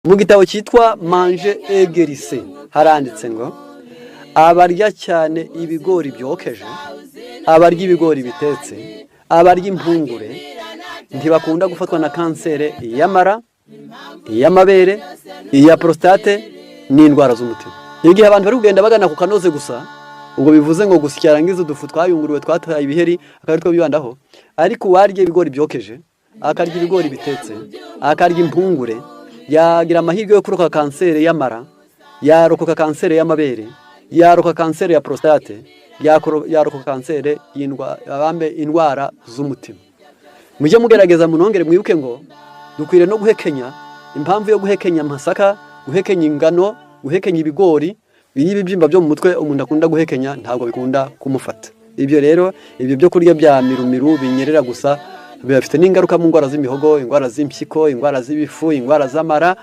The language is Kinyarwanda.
mu gitabo cyitwa Manger et Guérisser haranditse ngo abarya cyane ibigori byokeje, abarya ibigori bitetse, abarya impungure ntibakunda gufatwa na kanseri y'amara, iy'amabere, iya prostate n'indwara z'umutima. Igihe abantu bari kugenda bagana ku kanoze gusa, ubwo bivuze ngo gusyarangiza udufu twayunguriwe twataye ibiheri akari two bibandaho, ariko warya ibigori byokeje, akarya ibigori bitetse, akarya impungure, yagira amahirwe yo kurokoka kanseri y'amara, yarokoka kanseri y'amabere, yarokoka kanseri ya prostate, yarokoka kanseri indwara z'umutima. Mujye mugerageza munongere mwibuke ngo dukwiriye no guhekenya. Impamvu yo guhekenya amasaka, guhekenya ingano, guhekenya ibigori, ibibyimba byo mu mutwe umuntu akunda guhekenya ntabwo bikunda kumufata. Ibyo rero ibyo byo kurya bya mirumiru binyerera gusa bifite n'ingaruka mu ndwara z'imihogo, indwara z'impyiko, indwara z'ibifu, indwara z'amara